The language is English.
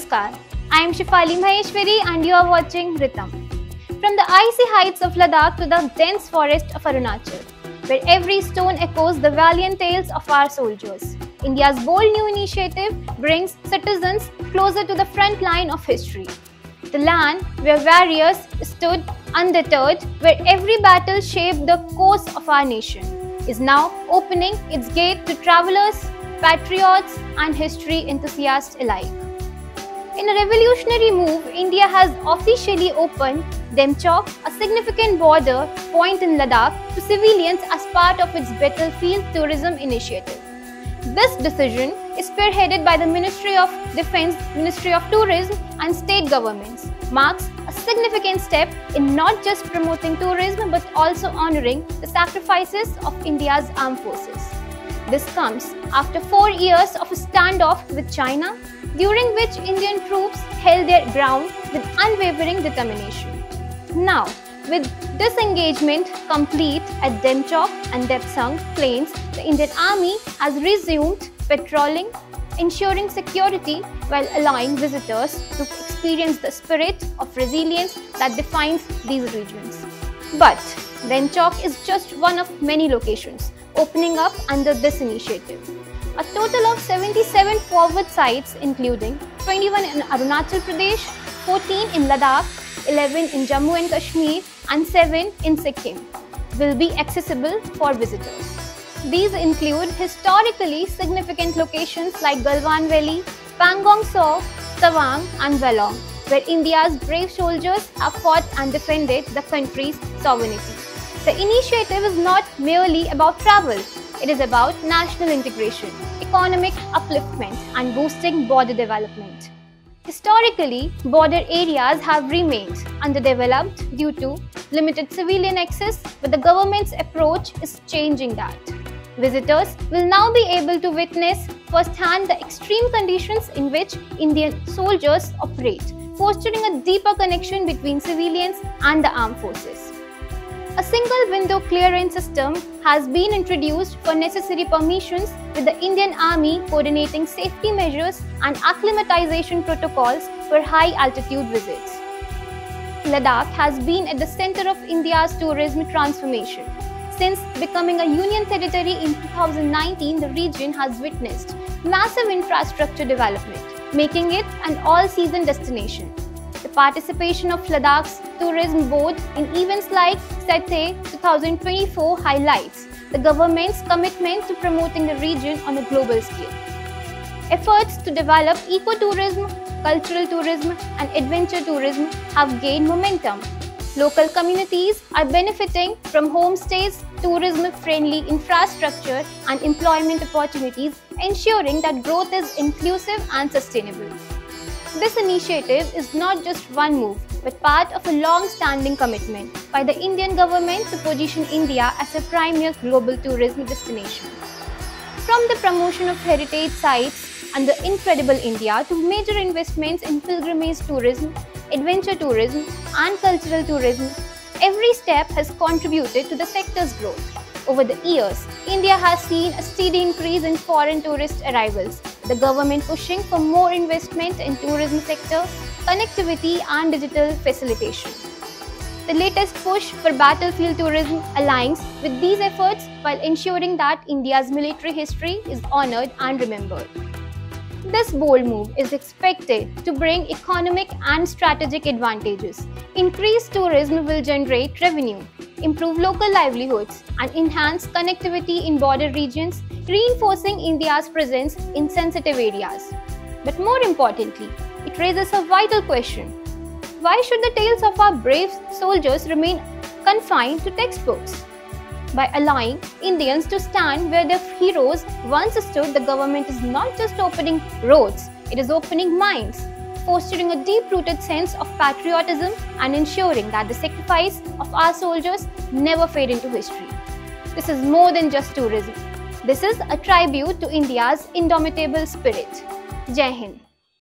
Namaskar, I am Shifali Maheshwari and you are watching Rhythm. From the icy heights of Ladakh to the dense forest of Arunachal, where every stone echoes the valiant tales of our soldiers, India's bold new initiative brings citizens closer to the front line of history. The land where warriors stood undeterred, where every battle shaped the course of our nation, is now opening its gate to travelers, patriots and history enthusiasts alike. In a revolutionary move, India has officially opened Demchok, a significant border point in Ladakh, to civilians as part of its battlefield tourism initiative. This decision is spearheaded by the Ministry of Defence, Ministry of Tourism and state governments, marks a significant step in not just promoting tourism but also honouring the sacrifices of India's armed forces. This comes after 4 years of a standoff with China, during which Indian troops held their ground with unwavering determination. Now, with disengagement complete at Demchok and Depsang plains, the Indian Army has resumed patrolling, ensuring security while allowing visitors to experience the spirit of resilience that defines these regions. But Demchok is just one of many locations opening up under this initiative. A total of 77 forward sites, including 21 in Arunachal Pradesh, 14 in Ladakh, 11 in Jammu and Kashmir and 7 in Sikkim, will be accessible for visitors. These include historically significant locations like Galwan Valley, Pangong Tso, Tawang and Balong, where India's brave soldiers have fought and defended the country's sovereignty. The initiative is not merely about travel, it is about national integration, economic upliftment and boosting border development. Historically, border areas have remained underdeveloped due to limited civilian access, but the government's approach is changing that. Visitors will now be able to witness firsthand the extreme conditions in which Indian soldiers operate, fostering a deeper connection between civilians and the armed forces. A single window clearance system has been introduced for necessary permissions, with the Indian Army coordinating safety measures and acclimatization protocols for high altitude visits. Ladakh has been at the center of India's tourism transformation. Since becoming a union territory in 2019, the region has witnessed massive infrastructure development, making it an all-season destination. The participation of Ladakh's tourism board in events like SETE 2024 highlights the government's commitment to promoting the region on a global scale. Efforts to develop ecotourism, cultural tourism and adventure tourism have gained momentum. Local communities are benefiting from homestays, tourism-friendly infrastructure and employment opportunities, ensuring that growth is inclusive and sustainable. This initiative is not just one move, but part of a long-standing commitment by the Indian government to position India as a premier global tourism destination. From the promotion of heritage sites and the Incredible India to major investments in pilgrimage tourism, adventure tourism and cultural tourism, every step has contributed to the sector's growth. Over the years, India has seen a steady increase in foreign tourist arrivals, the government pushing for more investment in tourism sector, connectivity and digital facilitation. The latest push for battlefield tourism aligns with these efforts while ensuring that India's military history is honoured and remembered. This bold move is expected to bring economic and strategic advantages. Increased tourism will generate revenue, improve local livelihoods, and enhance connectivity in border regions, reinforcing India's presence in sensitive areas. But more importantly, it raises a vital question. Why should the tales of our brave soldiers remain confined to textbooks? By allowing Indians to stand where their heroes once stood, the government is not just opening roads, it is opening minds, fostering a deep-rooted sense of patriotism and ensuring that the sacrifice of our soldiers never fade into history. This is more than just tourism. This is a tribute to India's indomitable spirit. Jai Hind.